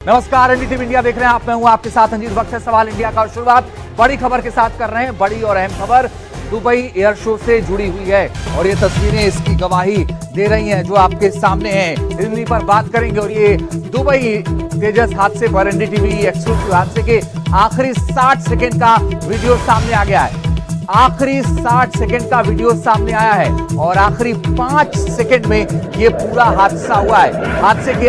नमस्कार, NDTV India देख रहे हैं आप। मैं हूं आपके साथ अंजीत वक्त है। सवाल इंडिया का शुरुआत बड़ी खबर के साथ कर रहे हैं। बड़ी और अहम खबर दुबई एयर शो से जुड़ी हुई है और ये तस्वीरें इसकी गवाही दे रही हैं जो आपके सामने हैं। इन्हीं पर बात करेंगे और ये दुबई तेजस हादसे पर एनडीटीवी एक्सक्लूसिव हादसे के आखिरी 60 सेकंड का वीडियो सामने आ गया है। आखिरी 60 सेकंड का वीडियो सामने आया है और आखिरी 5 सेकंड में ये पूरा हादसा हुआ है। हादसे के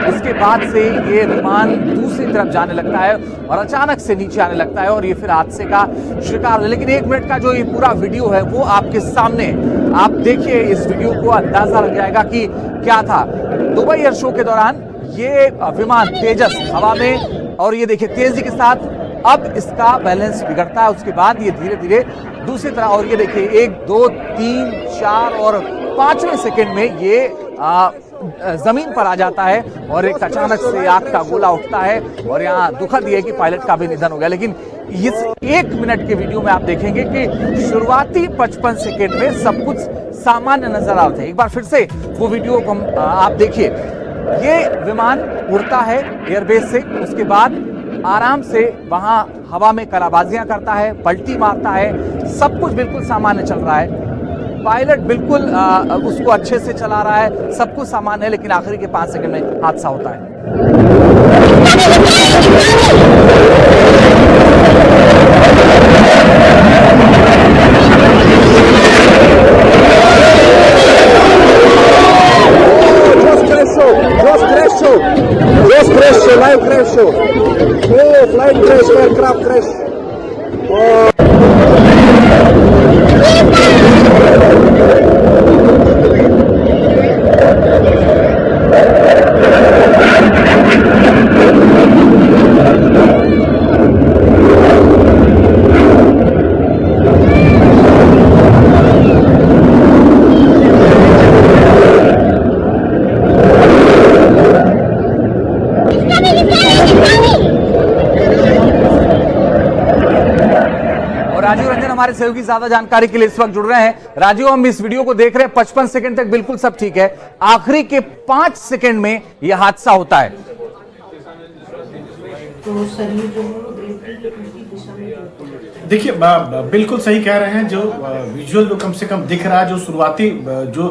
इसके बाद से ये विमान दूसरी तरफ जाने लगता है और अचानक से नीचे आने लगता है और ये फिर हादसे का शिकार है। लेकिन 1 मिनट का जो ये पूरा वीडियो है वो आपके सामने, आप देखिए इस वीडियो को, अंदाजा लग जाएगा कि क्या था। दुबई एयर शो के दौरान ये विमान तेजस हवा में, और ये देखिए तेजी के साथ अब इसका बैलेंस बिगड़ता है। उसके बाद ये धीरे धीरे दूसरी तरह, और ये देखिए 1, 2, 3, 4 और 5वें सेकंड में ये जमीन पर आ जाता है और एक अचानक से आग का गोला उठता है और यहाँ दुखद ये है कि पायलट का भी निधन हो गया। लेकिन इस 1 मिनट के वीडियो में आप देखेंगे कि शुरुआती 55 सेकंड में सब कुछ सामान्य नजर आ रहा था। एक बार फिर से वो वीडियो को आप देखिए। ये विमान उड़ता है एयरबेस से, उसके बाद आराम से वहां हवा में कलाबाजियां करता है, पलटी मारता है, सब कुछ बिल्कुल सामान्य चल रहा है। पायलट बिल्कुल उसको अच्छे से चला रहा है, सब कुछ सामान्य है। लेकिन आखिरी के 5 सेकंड में हादसा होता है। Live crash show. Oh, flight crash, aircraft crash. Rajiv Ranjan हमारे सहयोगी ज्यादा जानकारी के लिए इस वक्त जुड़ रहे हैं। राजीव, हम इस वीडियो को देख रहे हैं, 55 सेकंड तक बिल्कुल सब ठीक है, आखिरी के 5 सेकंड में यह हादसा होता है। तो शरीर जो है उल्टी दिशा में, देखिए बिल्कुल सही कह रहे हैं। जो विजुअल जो कम से कम दिख रहा है, जो शुरुआती जो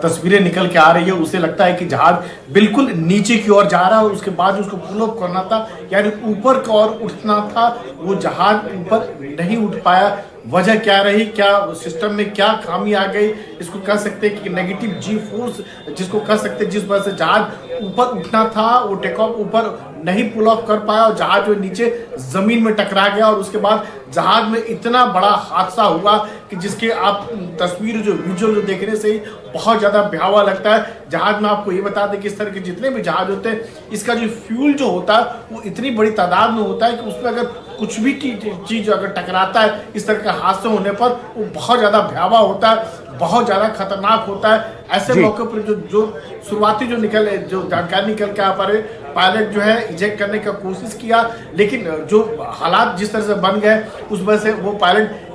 तस्वीरें निकल के आ रही है, उसे लगता है कि जहाज बिल्कुल नीचे की ओर जा रहा है और उसके बाद उसको पुल अप करना था, यानी ऊपर की ओर उठना था। वो जहाज ऊपर नहीं उठ पाया। वजह क्या रही, क्या सिस्टम में क्या खामी आ गई, इसको कह सकते हैं कि नेगेटिव जी फोर्स जिसको कह सकते हैं, जिस वजह से जहाज ऊपर उठना था वो टेक ऑफ ऊपर नहीं पुल ऑफ कर पाया और जहाज जो नीचे जमीन में टकरा गया। और उसके बाद जहाज में इतना बड़ा हादसा हुआ कि जिसके आप तस्वीर जो विजुअल जो देखने से ही बहुत ज़्यादा भयावह लगता है। जहाज में आपको ये बता दें कि इस तरह के जितने भी जहाज होते हैं, इसका जो फ्यूल जो होता है वो इतनी बड़ी तादाद में होता है कि उसमें अगर कुछ भी चीज़ अगर टकराता है इस तरह का हादसा होने पर वो बहुत ज़्यादा भयावह होता है, बहुत ज़्यादा खतरनाक होता है। ऐसे मौके पर जो शुरुआती जो जानकारी निकल के आ पा रहे, पायलट जो है इजेक्ट करने का कोशिश किया, लेकिन जो हालात जिस तरह से बन गए उस वजह से वो पायलट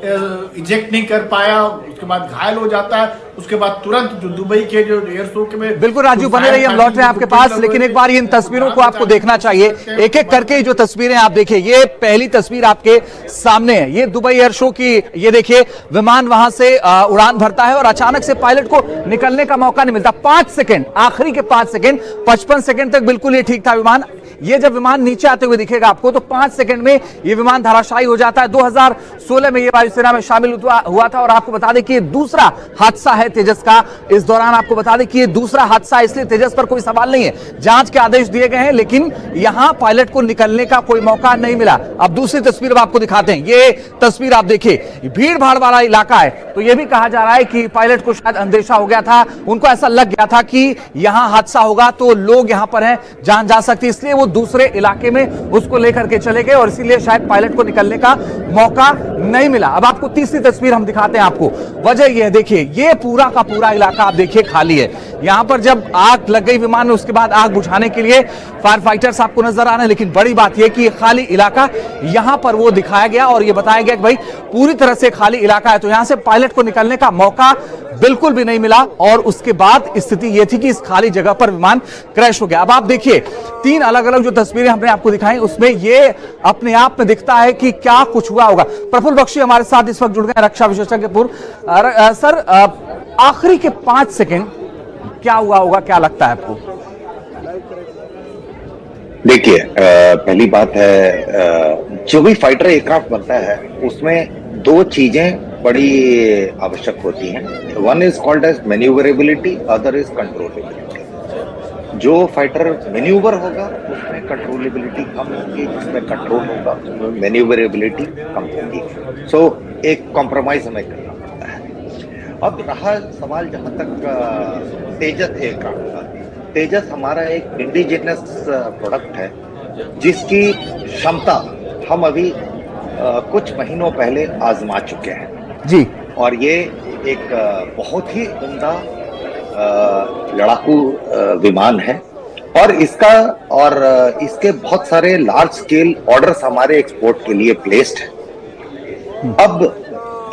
इजेक्ट नहीं कर पाया। उसके बाद घायल हो जाता है। उसके बाद तुरंत जो दुबई के जो एयर शो के में बिल्कुल राजू बने रहिए, हम लौट रहे हैं आपके पास। लेकिन एक बार इन तस्वीरों को आपको देखना चाहिए, एक एक करके जो तस्वीरें आप देखिए। ये पहली तस्वीर आपके सामने है, ये दुबई एयर शो की। ये देखिए विमान वहां से उड़ान भरता है और अचानक से पायलट को निकलने का मौका नहीं मिलता। 5 सेकंड, आखिरी के 5 सेकंड, 55 सेकंड तक बिल्कुल ये ठीक था विमान। ये जब विमान नीचे आते हुए दिखेगा आपको तो 5 सेकंड में ये विमान धराशायी हो जाता है। 2016 में ये वायुसेना में शामिल हुआ था और आपको बता दें कि ये दूसरा हादसा है तेजस का। इस दौरान आपको बता दें कि ये दूसरा हादसा है, इसलिए तेजस पर कोई सवाल नहीं है। जांच के आदेश दिए गए हैं लेकिन यहां पायलट को निकलने का कोई मौका नहीं मिला। अब दूसरी तस्वीर अब आपको दिखाते हैं। ये तस्वीर आप देखिए, भीड़ भाड़ वाला इलाका है, तो यह भी कहा जा रहा है कि पायलट को शायद अंदेशा हो गया था, उनको ऐसा लग गया था कि यहां हादसा होगा तो लोग यहां पर हैं, जान जा सकती है, इसलिए वो दूसरे इलाके में उसको लेकर के चले गए और इसीलिए शायद पायलट को निकलने का मौका नहीं मिला। अब आपको तीसरी तस्वीर हम दिखाते हैं आपको। वजह यह देखिए, ये पूरा का पूरा इलाका आप देखिए खाली है। यहां पर जब आग लग गई विमान में, उसके बाद आग बुझाने के लिए फायर फाइटर्स आपको नजर आ रहे हैं, लेकिन बड़ी बात यह कि ये खाली इलाका यहां पर वो दिखाया गया और ये बताया गया कि भाई पूरी तरह से खाली इलाका है, तो यहां से पायलट को निकलने का मौका बिल्कुल भी नहीं मिला और उसके बाद स्थिति यह थी कि इस खाली जगह पर विमान क्रैश हो गया। अब आप देखिए 3 अलग अलग जो तस्वीरें हमने आपको दिखाई उसमें ये अपने आप में दिखता है कि क्या कुछ हुआ होगा। प्रफुल्ल बख्शी हमारे साथ इस वक्त जुड़ गए, रक्षा विशेषज्ञ पूर्व। सर, आखिरी के 5 सेकंड क्या हुआ होगा, क्या लगता है आपको? देखिए, पहली बात है, जो भी फाइटर एयरक्राफ्ट बनता है उसमें 2 चीजें बड़ी आवश्यक होती हैं। One is called as manoeuvrability, other is controllability. जो फाइटर मैन्यूवर होगा उसमें कंट्रोलेबिलिटी कम होगी, जिसमें कंट्रोल होगा उसमें मैन्यूवरेबिलिटी कम होगी। सो एक कॉम्प्रोमाइज हमें करना पड़ता है। अब रहा सवाल जहां तक तेजस एयरक्राफ्ट का। तेजस हमारा एक इंडिजिनस प्रोडक्ट है जिसकी क्षमता हम अभी कुछ महीनों पहले आजमा चुके हैं जी। और ये एक बहुत ही उम्दा लड़ाकू विमान है और इसके बहुत सारे लार्ज स्केल ऑर्डर्स हमारे एक्सपोर्ट के लिए प्लेस्ड है। अब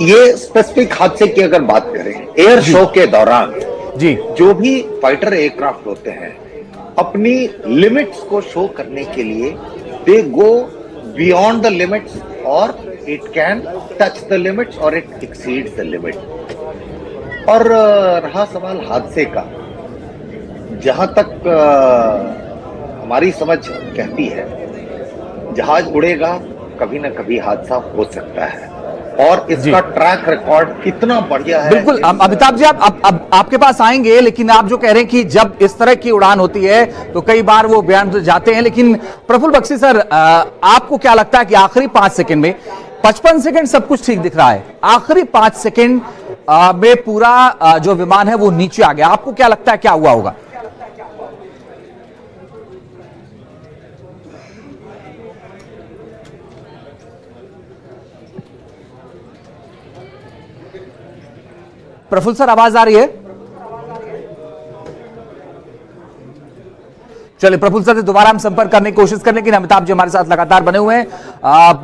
ये स्पेसिफिक हादसे की अगर बात करें, एयर शो के दौरान जी, जो भी फाइटर एयरक्राफ्ट होते हैं अपनी लिमिट्स को शो करने के लिए दे गो बियॉन्ड द लिमिट्स और it can touch the limits और इट एक्सीड्स द लिमिट। और रहा सवाल हादसे का, जहां तक हमारी समझ कहती है जहाज उड़ेगा कभी ना कभी हादसा हो सकता है और इसका ट्रैक रिकॉर्ड कितना बढ़िया है। बिल्कुल अमिताभ जी, आप आपके पास आएंगे, लेकिन आप जो कह रहे हैं कि जब इस तरह की उड़ान होती है तो कई बार वो बयान जाते हैं, लेकिन प्रफुल्ल बख्शी सर, आपको क्या लगता है कि आखिरी 5 सेकंड में 55 सेकंड सब कुछ ठीक दिख रहा है, आखिरी 5 सेकंड में पूरा जो विमान है वो नीचे आ गया, आपको क्या लगता है क्या हुआ होगा? प्रफुल्ल सर, आवाज आ रही है? चलिए, प्रफुल्ल सर से दोबारा हम संपर्क करने की कोशिश करें, लेकिन अमिताभ जी हमारे साथ लगातार बने हुए हैं,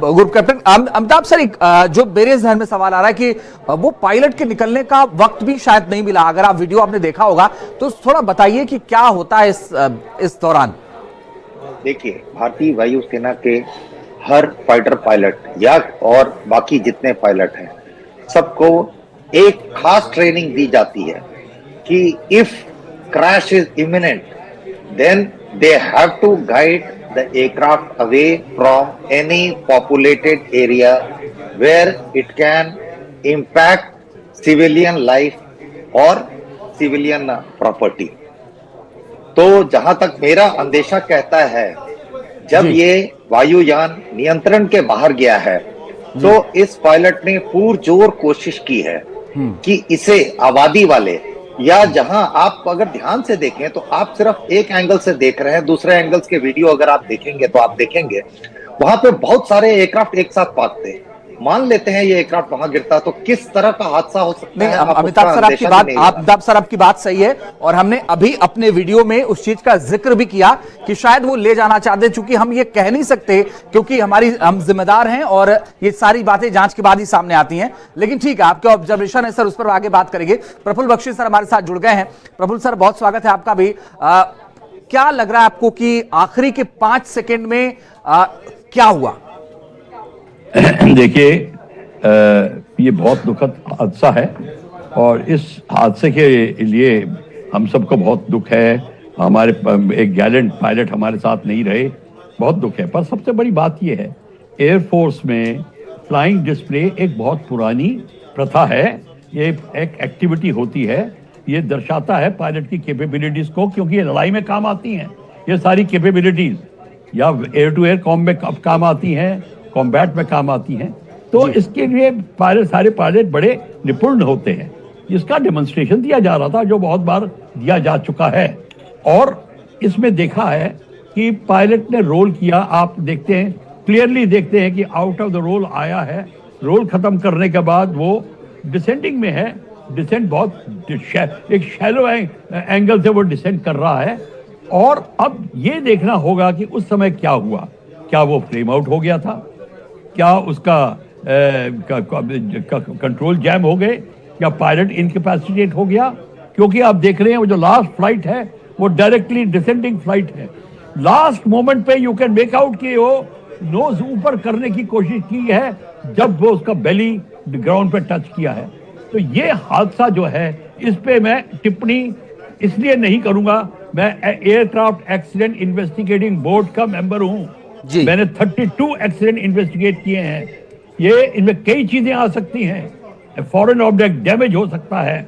ग्रुप कैप्टन। अमिताभ सर, जो मेरे जहन में सवाल आ रहा है कि वो पायलट के निकलने का वक्त भी शायद नहीं मिला। अगर आप वीडियो आपने देखा होगा तो थोड़ा बताइए कि क्या होता है इस दौरान। देखिए, भारतीय वायुसेना के हर फाइटर पायलट या और बाकी जितने पायलट हैं सबको एक खास ट्रेनिंग दी जाती है कि if crash is imminent then they have to guide the aircraft away from any populated area where it can impact civilian life और सिविलियन प्रॉपर्टी। तो जहां तक मेरा अंदेशा कहता है, जब ये वायुयान नियंत्रण के बाहर गया है तो इस पायलट ने पुरजोर कोशिश की है कि इसे आबादी वाले या जहां आप अगर ध्यान से देखें तो आप सिर्फ एक एंगल से देख रहे हैं, दूसरे एंगल्स के वीडियो अगर आप देखेंगे तो आप देखेंगे वहां पे बहुत सारे एयरक्राफ्ट एक साथ पाकते हैं। मान लेते हैं ये एयरक्राफ्ट वहां गिरता तो किस तरह का हादसा हो सकता है। अमिताभ सर, आपकी बात सही है और हमने अभी अपने वीडियो में उस चीज का जिक्र भी किया कि शायद वो ले जाना चाहते हैं, चूंकि हम ये कह नहीं सकते क्योंकि हम जिम्मेदार हैं और ये सारी बातें जांच के बाद ही सामने आती हैं। लेकिन ठीक है, आपके ऑब्जर्वेशन है सर, उस पर आगे बात करेंगे। प्रफुल्ल बख्शी सर हमारे साथ जुड़ गए हैं। प्रफुल्ल सर, बहुत स्वागत है आपका भी। क्या लग रहा है आपको कि आखिरी के 5 सेकेंड में क्या हुआ? देखिए, ये बहुत दुखद हादसा है और इस हादसे के लिए हम सबको बहुत दुख है। हमारे एक गैलेंट पायलट हमारे साथ नहीं रहे, बहुत दुख है। पर सबसे बड़ी बात ये है, एयरफोर्स में फ्लाइंग डिस्प्ले एक बहुत पुरानी प्रथा है। ये एक एक्टिविटी होती है, ये दर्शाता है पायलट की कैपेबिलिटीज को, क्योंकि ये लड़ाई में काम आती हैं। ये सारी कैपेबिलिटीज या एयर टू एयर कॉम में काम आती हैं, कॉम्बैट में काम आती हैं। तो इसके लिए सारे पायलट बड़े निपुण होते हैं। इसका डेमोन्स्ट्रेशन दिया जा रहा था, जो बहुत बार दिया जा चुका है और इसमें देखा है कि पायलट ने रोल किया। आप देखते हैं, क्लियरली देखते हैं कि आउट ऑफ द रोल आया है। रोल खत्म करने के बाद वो डिसेंडिंग में है। डिसेंट बहुत एक शैलो एंगल से वो डिसेंड कर रहा है और अब ये देखना होगा कि उस समय क्या हुआ। क्या वो फ्लेम आउट हो गया था? क्या उसका कंट्रोल जैम हो गए? या पायलट इनकैपेसिटेट हो गया, क्योंकि आप देख रहे हैं वो जो लास्ट फ्लाइट है वो डायरेक्टली डिसेंडिंग फ्लाइट है। लास्ट मोमेंट पे यू कैन मेक आउट कि वो नोज ऊपर करने की कोशिश की है जब वो उसका बेली ग्राउंड पे टच किया है। तो ये हादसा जो है इस पे मैं टिप्पणी इसलिए नहीं करूंगा, मैं एयरक्राफ्ट एक्सीडेंट इन्वेस्टिगेटिंग बोर्ड का मेंबर हूं, मैंने 32 एक्सीडेंट इन्वेस्टिगेट किए हैं। ये इनमें कई चीजें आ सकती हैं, फॉरेन ऑब्जेक्ट डैमेज हो सकता है,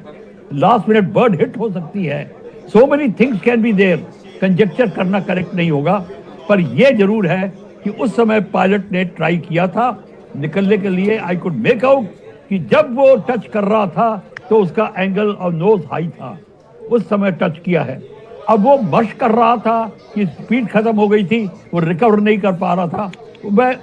लास्ट मिनट बर्ड हिट हो सकती है, so many things can be there. Conjecture करना करेक्ट नहीं होगा, पर यह जरूर है कि उस समय पायलट ने ट्राई किया था निकलने के लिए। आई कुड मेक आउट कि जब वो टच कर रहा था तो उसका एंगल और नोज हाई था, उस समय टच किया है। अब वो मश कर रहा था कि स्पीड खत्म हो गई थी, वो रिकवर नहीं कर पा रहा था। तो मैं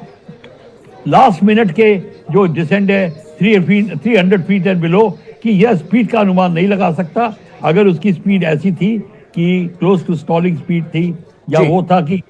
लास्ट मिनट के जो डिसेंड है 300 फीट एंड बिलो कि यह स्पीड का अनुमान नहीं लगा सकता। अगर उसकी स्पीड ऐसी थी कि क्लोज टू स्टॉलिंग स्पीड थी, या वो था कि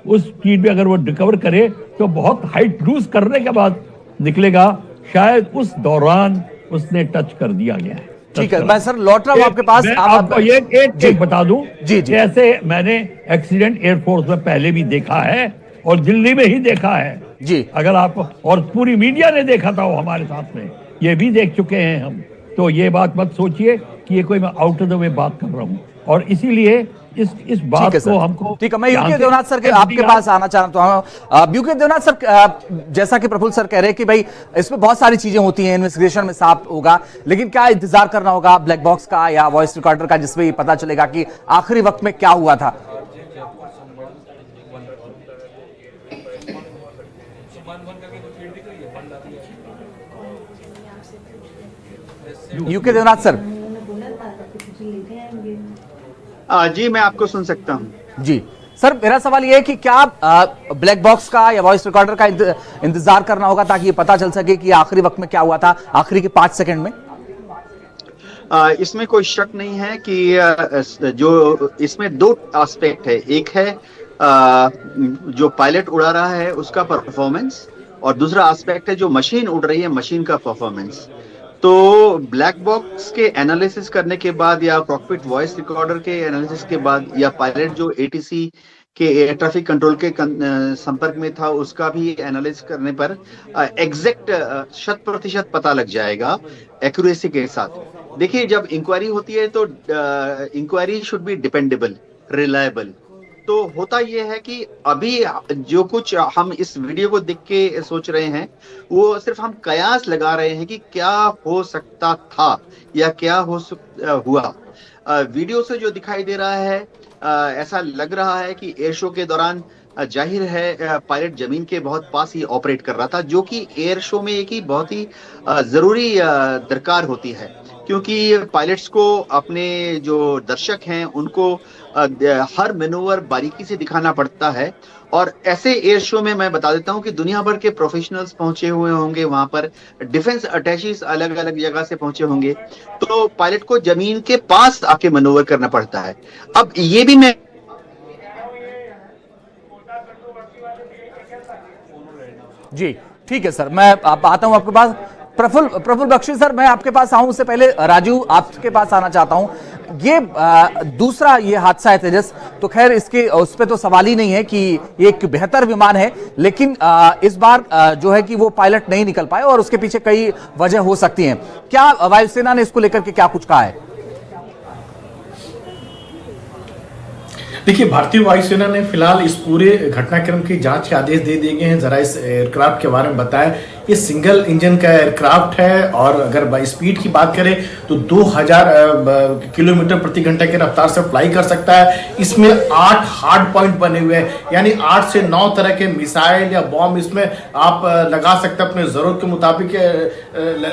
उस स्पीड में अगर वो रिकवर करे तो बहुत हाइट लूज करने के बाद निकलेगा, शायद उस दौरान उसने टच कर दिया गया है। ठीक है, मैं सर लौट रहा हूं आपके पास। आपको ये एक बता दूं, जैसे मैंने एक्सीडेंट एयरफोर्स में पहले भी देखा है और दिल्ली में ही देखा है जी, अगर आप, और पूरी मीडिया ने देखा था वो हमारे साथ में, ये भी देख चुके हैं हम। तो ये बात मत सोचिए कि ये कोई मैं आउट ऑफ द वे बात कर रहा हूं, और इसीलिए इस बात को हमको। ठीक है, मैं यूके देवनाथ सर के आपके पास आना चाहता हूं। यूके देवनाथ सर, जैसा कि प्रफुल्ल सर कह रहे हैं कि भाई इसमें बहुत सारी चीजें होती हैं, इन्वेस्टिगेशन में साफ होगा, लेकिन क्या इंतजार करना होगा ब्लैक बॉक्स का या वॉइस रिकॉर्डर का जिसमें ये पता चलेगा कि आखिरी वक्त में क्या हुआ था? UK Debnath sir. जी, मैं आपको सुन सकता हूं। जी सर, मेरा सवाल यह है कि क्या ब्लैक बॉक्स का या वॉइस रिकॉर्डर का इंतजार करना होगा ताकि ये पता चल सके कि आखिरी वक्त में क्या हुआ था, आखिरी के 5 सेकंड में? इसमें कोई शक नहीं है कि जो इसमें 2 एस्पेक्ट है। एक है जो पायलट उड़ा रहा है उसका परफॉर्मेंस, और दूसरा एस्पेक्ट है जो मशीन उड़ रही है, मशीन का परफॉर्मेंस। तो ब्लैक बॉक्स के एनालिसिस करने के बाद, या कॉकपिट वॉइस रिकॉर्डर के एनालिसिस के बाद, या पायलट जो एटीसी के एयर ट्रैफिक कंट्रोल के संपर्क में था उसका भी एनालिसिस करने पर एग्जैक्ट 100% पता लग जाएगा एक्यूरेसी के साथ। देखिए, जब इंक्वायरी होती है तो inquiry should be dependable, reliable. तो होता यह है कि अभी जो कुछ हम इस वीडियो को देख के सोच रहे हैं वो सिर्फ हम कयास लगा रहे हैं कि क्या हो सकता था या क्या हुआ। वीडियो से जो दिखाई दे रहा है, ऐसा लग रहा है कि एयर शो के दौरान जाहिर है पायलट जमीन के बहुत पास ही ऑपरेट कर रहा था, जो कि एयर शो में एक ही बहुत ही जरूरी दरकार होती है, क्योंकि पायलट्स को अपने जो दर्शक हैं उनको हर मैनूवर बारीकी से दिखाना पड़ता है। और ऐसे एयर शो में मैं बता देता हूं कि दुनिया भर के प्रोफेशनल्स पहुंचे हुए होंगे, वहां पर डिफेंस अटैचीज अलग अलग जगह से पहुंचे होंगे, तो पायलट को जमीन के पास आके मैनूवर करना पड़ता है। अब ये भी मैं जी ठीक है सर, मैं आता हूं आपके पास। प्रफुल्ल बख्शी सर, मैं आपके पास आऊं उससे पहले राजू आपके पास आना चाहता हूं। ये दूसरा ये हादसा है तेजस, तो खैर इसके उस पे तो सवाल ही नहीं है कि ये एक बेहतर विमान है, लेकिन इस बार जो है कि वो पायलट नहीं निकल पाए और उसके पीछे कई वजह हो सकती हैं। क्या वायुसेना ने इसको लेकर के क्या कुछ कहा है? देखिए, भारतीय वायुसेना ने फिलहाल इस पूरे घटनाक्रम की जांच के आदेश दे दिए गए हैं। जरा इस एयरक्राफ्ट के बारे में बताएं। ये सिंगल इंजन का एयरक्राफ्ट है और अगर स्पीड की बात करें तो 2000 किलोमीटर प्रति घंटे की रफ्तार से फ्लाई कर सकता है। इसमें 8 हार्ड पॉइंट बने हुए हैं, यानी 8 से 9 तरह के मिसाइल या बॉम्ब इसमें आप लगा सकते हैं, अपने जरूरत के मुताबिक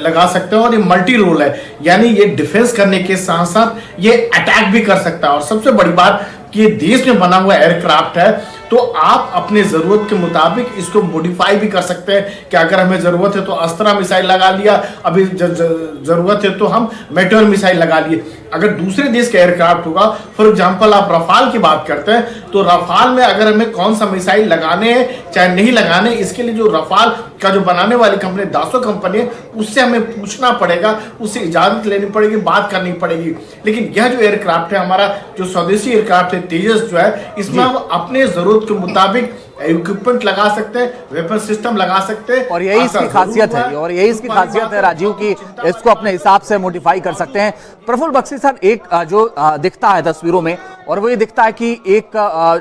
लगा सकते हैं। और ये मल्टी रोल है, यानी ये डिफेंस करने के साथ साथ ये अटैक भी कर सकता है। और सबसे बड़ी बात कि ये देश में बना हुआ एयरक्राफ्ट है, तो आप अपने जरूरत के मुताबिक इसको मॉडिफाई भी कर सकते हैं कि अगर हमें जरूरत है तो अस्त्रा मिसाइल लगा लिया, अभी जरूरत है तो हम मेटेओर मिसाइल लगा लिए। अगर दूसरे देश का एयरक्राफ्ट होगा, फॉर एग्जांपल आप रफाल की बात करते हैं, तो रफाल में अगर हमें कौन सा मिसाइल लगाने हैं चाहे नहीं लगाने, इसके लिए जो रफाल का जो बनाने वाली कंपनी दासो कंपनी है, उससे हमें पूछना पड़ेगा, उससे इजाजत लेनी पड़ेगी, बात करनी पड़ेगी। लेकिन यह जो एयरक्राफ्ट है हमारा, जो स्वदेशी एयरक्राफ्ट है तेजस जो है, इसमें हम अपने जरूरत के मुताबिक इक्विपमेंट लगा सकते हैं, वेपन सिस्टम लगा सकते हैं, और यही इसकी खासियत है, और यही इसकी खासियत है राजीव की इसको अपने हिसाब से मॉडिफाई कर सकते हैं। प्रफुल्ल बख्शी सर, एक जो दिखता है तस्वीरों में, और वो ये दिखता है कि एक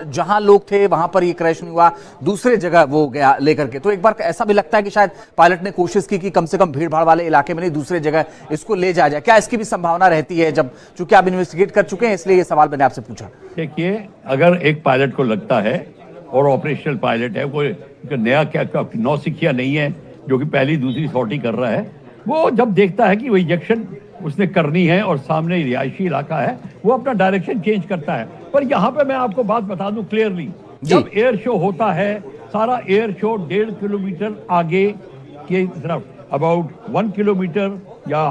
जहां लोग थे वहां पर ये क्रैश नहीं हुआ, दूसरे जगह वो गया लेकर के, तो एक बार ऐसा भी लगता है कि शायद पायलट ने कोशिश की कि कम से कम भीड़ भाड़ वाले इलाके में नहीं, दूसरे जगह इसको ले जाया जाए। क्या इसकी भी संभावना रहती है, जब चूंकि आप इन्वेस्टिगेट कर चुके हैं इसलिए ये सवाल मैंने आपसे पूछा। देखिए, अगर एक पायलट को लगता है और ऑपरेशनल पायलट है, कोई नया क्या नौसिखिया नहीं है जो कि पहली दूसरी सॉर्टी कर रहा है, वो जब देखता है कि वो इंजेक्शन उसने करनी है और सामने रिहायशी इलाका है, वो अपना डायरेक्शन चेंज करता है। पर यहाँ पे मैं आपको बात बता दूं क्लियरली, जब एयर शो होता है, सारा एयर शो 1.5 किलोमीटर आगे के तरफ, अबाउट 1 किलोमीटर या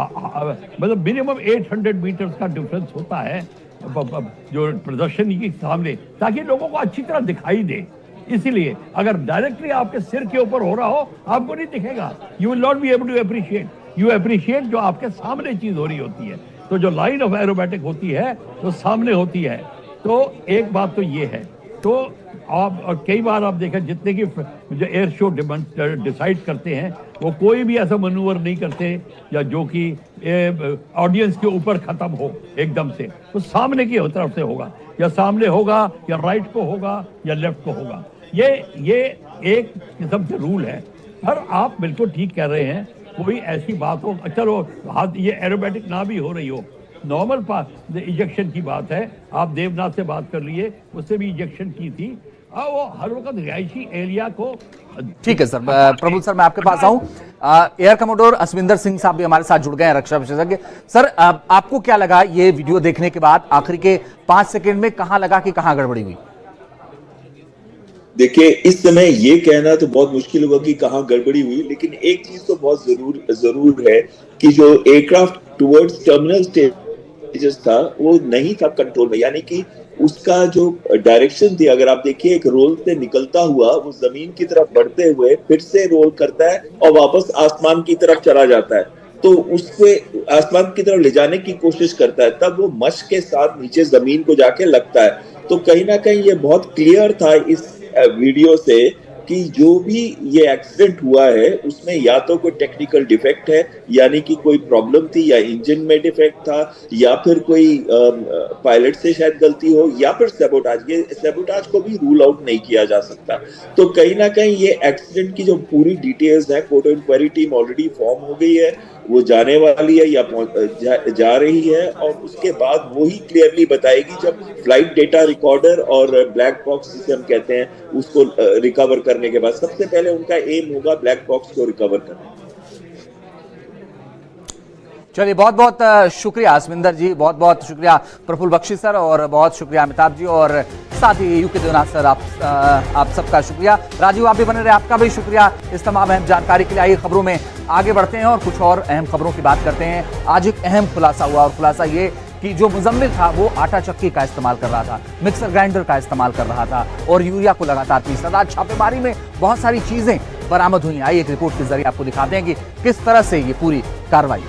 मतलब मिनिमम 800 मीटर्स का डिफरेंस होता है जो प्रदर्शनी के सामने, ताकि लोगों को अच्छी तरह दिखाई दे। इसीलिए अगर डायरेक्टली आपके सिर के ऊपर हो रहा हो, आपको नहीं दिखेगा, you will not be able to appreciate. You appreciate जो आपके सामने चीज हो रही होती है। तो जो लाइन ऑफ एरोबैटिक होती है वो सामने होती है। तो एक बात तो ये है। तो आप, और कई बार आप देखें, जितने की जो एयर शो डिसाइड करते हैं, वो कोई भी ऐसा मनूवर नहीं करते या जो कि ऑडियंस के ऊपर खत्म हो एकदम से। वो सामने की तरफ से होगा, या सामने होगा, या राइट को होगा, या लेफ्ट को होगा। ये एक किस्म से रूल है। पर आप बिल्कुल ठीक कह रहे हैं, कोई ऐसी बात हो, चलो हाथ ये एरोबैटिक ना भी हो रही हो, नॉर्मल इंजेक्शन की बात है। आप देवनाथ से बात कर लिए, उससे भी इंजेक्शन की थी, और वो हर वक्त रिहायशी एरिया को। ठीक है सर, प्रभु सर मैं आपके पास आऊं। एयर कमोडोर असविंदर सिंह साहब भी हमारे साथ जुड़ गए हैं, रक्षा विशेषज्ञ। सर, आपको क्या लगा ये वीडियो देखने के बाद, आखिरी के 5 सेकंड में कहां लगा कि कहां गड़बड़ी हुई? देखिए, इस समय ये कहना तो बहुत मुश्किल होगा कि कहां गड़बड़ी हुई, लेकिन एक चीज तो बहुत जरूर है कि जो एयरक्राफ्ट टुवर्ड्स टर्मिनल स्टेजेस था, वो नहीं था कंट्रोल में, यानी कि उसका जो डायरेक्शन थी, अगर आप देखिए, एक रोल से निकलता हुआ वो जमीन की तरफ बढ़ते हुए फिर से रोल करता है और वापस आसमान की तरफ चला जाता है। तो उससे आसमान की तरफ ले जाने की कोशिश करता है, तब वो मश के साथ नीचे जमीन को जाके लगता है। तो कहीं ना कहीं ये बहुत क्लियर था इस वीडियो से कि जो भी ये एक्सीडेंट हुआ है उसमें या तो कोई टेक्निकल डिफेक्ट है, यानी कि कोई प्रॉब्लम थी, या इंजन में डिफेक्ट था, या फिर कोई पायलट से शायद गलती हो, या फिर सैबोटाज। ये सैबोटाज को भी रूल आउट नहीं किया जा सकता। तो कहीं ना कहीं ये एक्सीडेंट की जो पूरी डिटेल्स है, court inquiry team already form हो गई है, वो जाने वाली है या जा रही है, और उसके बाद वो ही क्लियरली बताएगी जब फ्लाइट डेटा रिकॉर्डर और ब्लैक बॉक्स जिसे हम कहते हैं उसको रिकवर करने के बाद। सबसे पहले उनका एम होगा ब्लैक बॉक्स को रिकवर करना। चलिए, बहुत बहुत शुक्रिया असविंदर जी, बहुत बहुत शुक्रिया प्रफुल्ल बख्शी सर, और बहुत शुक्रिया अमिताभ जी, और साथ ही यूके देवनाथ सर, आप सबका शुक्रिया। राजीव, आप भी बने रहे, आपका भी शुक्रिया इस तमाम अहम जानकारी के लिए। आइए खबरों में आगे बढ़ते हैं और कुछ और अहम खबरों की बात करते हैं। आज एक अहम खुलासा हुआ, और खुलासा ये कि जो मुजम्मिल था वो आटा चक्की का इस्तेमाल कर रहा था, मिक्सर ग्राइंडर का इस्तेमाल कर रहा था, और यूरिया को लगातार पीस रहा था। छापेमारी में बहुत सारी चीजें बरामद हुई। आइए एक रिपोर्ट के जरिए आपको दिखाते हैं कि किस तरह से ये पूरी कार्रवाई।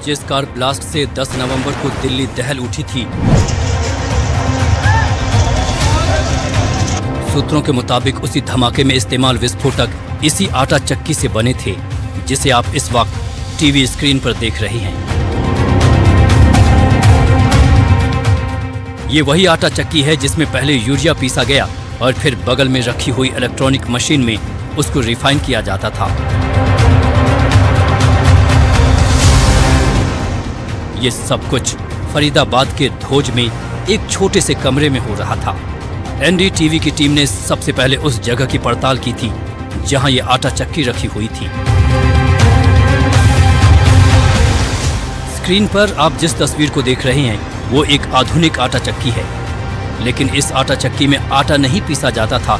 जिस कार ब्लास्ट से 10 नवंबर को दिल्ली दहल उठी थी, सूत्रों के मुताबिक उसी धमाके में इस्तेमाल विस्फोटक इसी आटा चक्की से बने थे, जिसे आप इस वक्त टीवी स्क्रीन पर देख रहे हैं। ये वही आटा चक्की है जिसमें पहले यूरिया पीसा गया और फिर बगल में रखी हुई इलेक्ट्रॉनिक मशीन में उसको रिफाइन किया जाता था। ये सब कुछ फरीदाबाद के धोज में एक छोटे से कमरे में हो रहा था। एनडीटीवी की टीम ने सबसे पहले उस जगह की पड़ताल की थी जहां ये आटा चक्की रखी हुई थी। स्क्रीन पर आप जिस तस्वीर को देख रहे हैं वो एक आधुनिक आटा चक्की है, लेकिन इस आटा चक्की में आटा नहीं पीसा जाता था,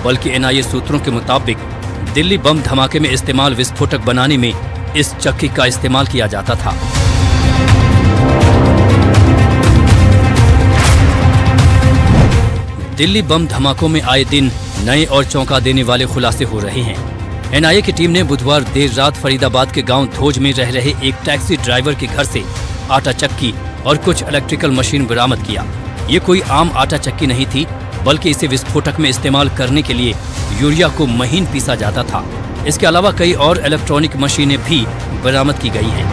बल्कि एनआईए सूत्रों के मुताबिक दिल्ली बम धमाके में इस्तेमाल विस्फोटक बनाने में इस चक्की का इस्तेमाल किया जाता था। दिल्ली बम धमाकों में आए दिन नए और चौंका देने वाले खुलासे हो रहे हैं। एनआईए की टीम ने बुधवार देर रात फरीदाबाद के गांव धोज में रह रहे एक टैक्सी ड्राइवर के घर से आटा चक्की और कुछ इलेक्ट्रिकल मशीन बरामद किया। ये कोई आम आटा चक्की नहीं थी, बल्कि इसे विस्फोटक में इस्तेमाल करने के लिए यूरिया को महीन पीसा जाता था। इसके अलावा कई और इलेक्ट्रॉनिक मशीनें भी बरामद की गई हैं।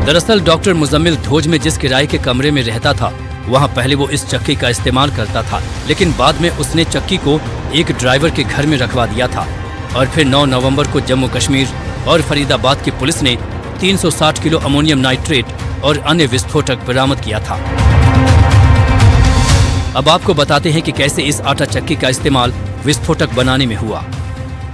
दरअसल डॉक्टर मुजम्मिल धोज में जिस किराए के कमरे में रहता था, वहां पहले वो इस चक्की का इस्तेमाल करता था, लेकिन बाद में उसने चक्की को एक ड्राइवर के घर में रखवा दिया था और फिर 9 नवंबर को जम्मू कश्मीर और फरीदाबाद की पुलिस ने 360 किलो अमोनियम नाइट्रेट और अन्य विस्फोटक बरामद किया था। अब आपको बताते हैं कि कैसे इस आटा चक्की का इस्तेमाल विस्फोटक बनाने में हुआ।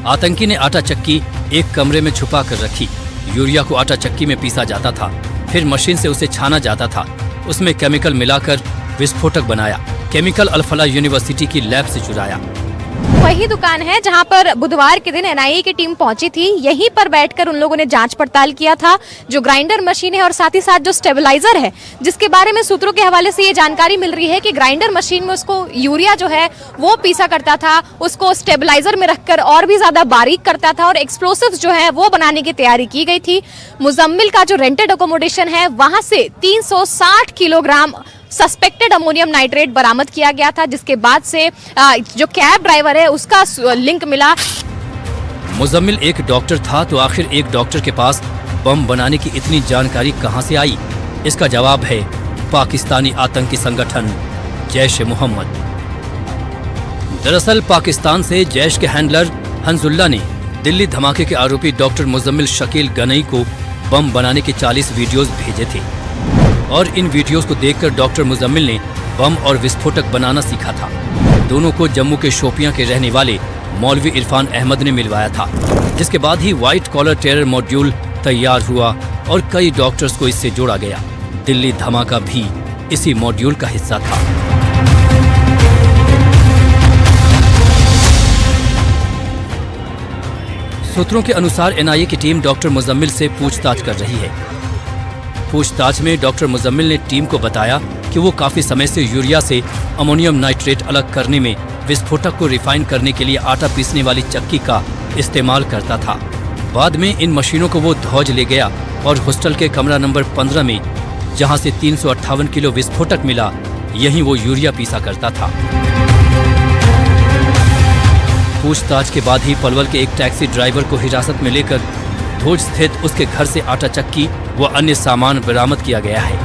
आतंकी ने आटा चक्की एक कमरे में छुपा कर रखी। यूरिया को आटा चक्की में पीसा जाता था, फिर मशीन से उसे छाना जाता था, उसमें केमिकल मिलाकर विस्फोटक बनाया। केमिकल अल-फलाह यूनिवर्सिटी की लैब से चुराया। वही दुकान है जहां पर बुधवार के दिन एनआईए की टीम पहुंची थी। यहीं पर बैठकर उन लोगों ने जांच पड़ताल किया था। जो ग्राइंडर मशीन है और साथ ही साथ जो स्टेबलाइजर है, जिसके बारे में सूत्रों के हवाले से ये जानकारी मिल रही है कि ग्राइंडर मशीन में उसको यूरिया जो है वो पीसा करता था, उसको स्टेबलाइजर में रखकर और भी ज्यादा बारीक करता था और एक्सप्लोसिव्स जो है वो बनाने की तैयारी की गई थी। मुजम्मिल का जो रेंटेड अकोमोडेशन है वहां से 360 किलोग्राम सस्पेक्टेड अमोनियम नाइट्रेट बरामद किया गया था, जिसके बाद से जो कैब ड्राइवर है उसका लिंक मिला। मुजम्मिल एक डॉक्टर था, तो आखिर एक डॉक्टर के पास बम बनाने की इतनी जानकारी कहां से आई? इसका जवाब है पाकिस्तानी आतंकी संगठन जैश ए मोहम्मद। दरअसल पाकिस्तान से जैश के हैंडलर हंजुल्ला ने दिल्ली धमाके के आरोपी डॉक्टर मुजम्मिल शकील गनई को बम बनाने के 40 वीडियोस भेजे थे और इन वीडियोस को देखकर डॉक्टर मुजम्मिल ने बम और विस्फोटक बनाना सीखा था। दोनों को जम्मू के शोपियां के रहने वाले मौलवी इरफान अहमद ने मिलवाया था, जिसके बाद ही व्हाइट कॉलर टेरर मॉड्यूल तैयार हुआ और कई डॉक्टर्स को इससे जोड़ा गया। दिल्ली धमाका भी इसी मॉड्यूल का हिस्सा था। सूत्रों के अनुसार एनआईए की टीम डॉक्टर मुजम्मिल से पूछताछ कर रही है। पूछताछ में डॉक्टर मुजम्मिल ने टीम को बताया कि वो काफी समय से यूरिया से अमोनियम नाइट्रेट अलग करने में विस्फोटक को रिफाइन करने के लिए आटा पीसने वाली चक्की का इस्तेमाल करता था। बाद में इन मशीनों को वो धौज ले गया और हॉस्टल के कमरा नंबर 15 में, जहां से 358 किलो विस्फोटक मिला, यहीं वो यूरिया पीसा करता था। पूछताछ के बाद ही पलवल के एक टैक्सी ड्राइवर को हिरासत में लेकर धोज स्थित उसके घर से आटा चक्की व अन्य सामान बरामद किया गया है।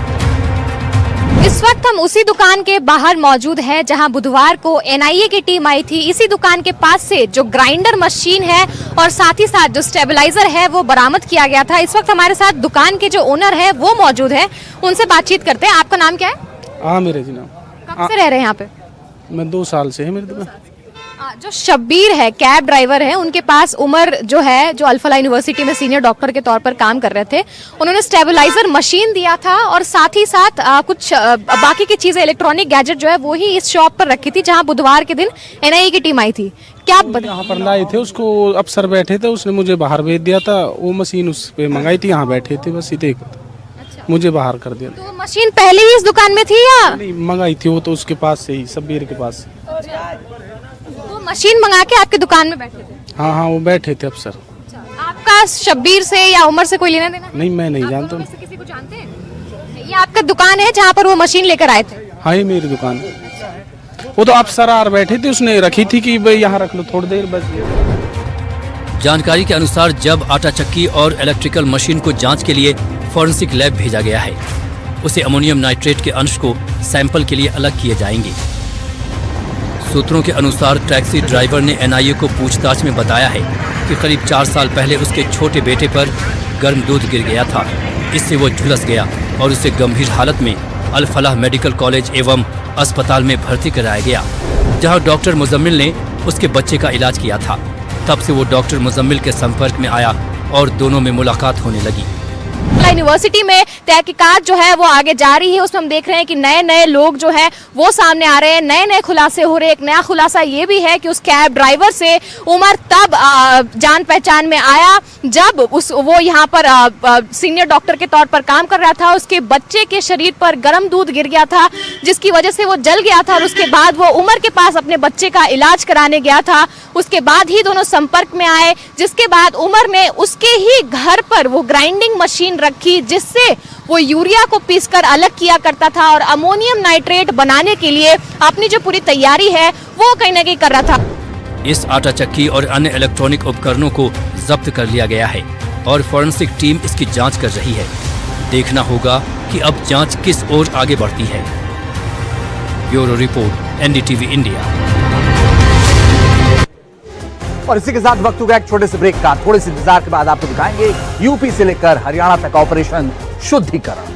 इस वक्त हम उसी दुकान के बाहर मौजूद हैं जहां बुधवार को एनआईए की टीम आई थी। इसी दुकान के पास से जो ग्राइंडर मशीन है और साथ ही साथ जो स्टेबलाइजर है वो बरामद किया गया था। इस वक्त हमारे साथ दुकान के जो ओनर है वो मौजूद है, उनसे बातचीत करते हैं। आपका नाम क्या है? मेरे जी नाम। कब से रह रहे हैं यहाँ पे? मैं 2 साल से है मेरे दुकान। जो शब्बीर है, कैब ड्राइवर है, उनके पास उमर जो है, जो अल-फलाह यूनिवर्सिटी में सीनियर डॉक्टर के तौर पर काम कर रहे थे, उन्होंने स्टेबलाइजर मशीन दिया था और साथ ही साथ कुछ बाकी की चीजें, इलेक्ट्रॉनिक गैजेट जो है वो ही इस शॉप पर रखी थी जहां बुधवार के दिन एनआईए की टीम आई थी। क्या आप यहाँ पर लाए थे, उसको अफसर बैठे थे, उसने मुझे बाहर भेज दिया था। वो मशीन उस पे मंगाई थी, यहाँ बैठे थे, बस इतने मुझे बाहर कर दिया। तो मशीन पहले ही इस दुकान में थी या नहीं? मंगाई थी वो तो उसके पास से ही, शब्बीर के पास। तो मशीन मंगा के आपके दुकान में बैठे थे? हाँ, वो बैठे थे अफसर। आपका शब्बीर से या उमर से कोई लेना देना? नहीं, मैं नहीं जानता। किसी को जानते हैं? ये आपका दुकान है जहाँ पर वो मशीन लेकर आए थे? हाँ, ये मेरी दुकान है। वो तो अफसर आर बैठे थे, उसने रखी थी कि भाई यहाँ रख लो थोड़ी देर बस। जानकारी के अनुसार जब आटा चक्की और इलेक्ट्रिकल मशीन को जांच के लिए फॉरेंसिक लैब भेजा गया है, उसे अमोनियम नाइट्रेट के अंश को सैंपल के लिए अलग किए जाएंगे। सूत्रों के अनुसार टैक्सी ड्राइवर ने एनआईए को पूछताछ में बताया है कि करीब 4 साल पहले उसके छोटे बेटे पर गर्म दूध गिर गया था। इससे वो झुलस गया और उसे गंभीर हालत में अल-फलाह मेडिकल कॉलेज एवं अस्पताल में भर्ती कराया गया, जहां डॉक्टर मुजम्मिल ने उसके बच्चे का इलाज किया था। तब से वो डॉक्टर मुजम्मिल के संपर्क में आया और दोनों में मुलाकात होने लगी। यूनिवर्सिटी में तहकीकात जो है वो आगे जा रही है। उसमें हम देख रहे हैं कि नए नए लोग जो हैं वो सामने आ रहे हैं, नए नए खुलासे हो रहे हैं। एक नया खुलासा ये भी है कि उस कैब ड्राइवर से उमर तब जान पहचान में आया जब वो यहाँ पर सीनियर डॉक्टर के तौर पर काम कर रहा था। उसके बच्चे के शरीर पर गर्म दूध गिर गया था जिसकी वजह से वो जल गया था और उसके बाद वो उमर के पास अपने बच्चे का इलाज कराने गया था। उसके बाद ही दोनों संपर्क में आए, जिसके बाद उमर ने उसके ही घर पर वो ग्राइंडिंग मशीन रखी जिससे वो यूरिया को पीसकर अलग किया करता था और अमोनियम नाइट्रेट बनाने के लिए अपनी जो पूरी तैयारी है वो कहीं ना कहीं कर रहा था। इस आटा चक्की और अन्य इलेक्ट्रॉनिक उपकरणों को जब्त कर लिया गया है और फॉरेंसिक टीम इसकी जांच कर रही है। देखना होगा कि अब जांच किस ओर आगे बढ़ती है। Bureau report, NDTV India. और इसी के साथ वक्त हो गया एक छोटे से ब्रेक का। थोड़े से इंतजार के बाद आपको दिखाएंगे यूपी से लेकर हरियाणा तक ऑपरेशन शुद्धिकरण।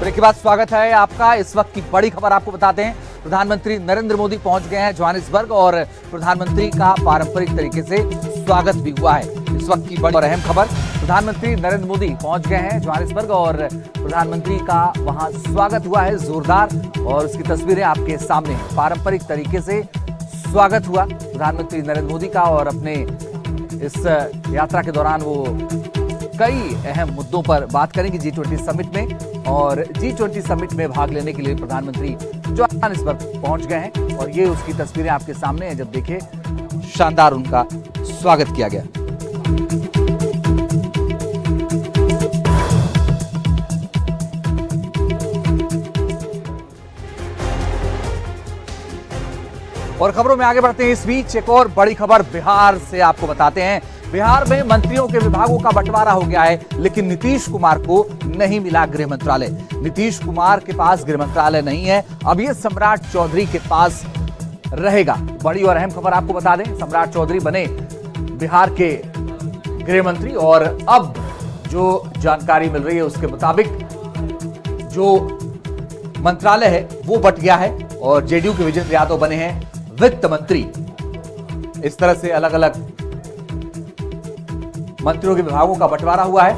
ब्रेक के बाद स्वागत है आपका। इस वक्त की बड़ी खबर आपको बताते हैं। प्रधानमंत्री नरेंद्र मोदी पहुंच गए हैं जोहानिसबर्ग और प्रधानमंत्री का पारंपरिक तरीके से स्वागत भी हुआ है। इस वक्त की बड़ी और अहम खबर, प्रधानमंत्री नरेंद्र मोदी पहुंच गए हैं जोहानिसबर्ग और प्रधानमंत्री का वहां स्वागत हुआ है जोरदार। और उसकी तस्वीरें आपके सामने हैं। पारंपरिक तरीके से स्वागत हुआ प्रधानमंत्री नरेंद्र मोदी का और अपने इस यात्रा के दौरान वो कई अहम मुद्दों पर बात करेंगे G20 समिट में। और G20 समिट में भाग लेने के लिए प्रधानमंत्री जोहानिसबर्ग पहुंच गए हैं और ये उसकी तस्वीरें आपके सामने हैं। जब देखे शानदार उनका स्वागत किया गया। और खबरों में आगे बढ़ते हैं। इस बीच एक और बड़ी खबर बिहार से आपको बताते हैं। बिहार में मंत्रियों के विभागों का बंटवारा हो गया है, लेकिन नीतीश कुमार को नहीं मिला गृह मंत्रालय। नीतीश कुमार के पास गृह मंत्रालय नहीं है, अब ये सम्राट चौधरी के पास रहेगा। बड़ी और अहम खबर आपको बता दें, सम्राट चौधरी बने बिहार के गृह मंत्री और अब जो जानकारी मिल रही है उसके मुताबिक जो मंत्रालय है वो बट गया है और जेडीयू के विजेंद्र यादव बने हैं वित्त मंत्री। इस तरह से अलग अलग मंत्रियों के विभागों का बंटवारा हुआ है।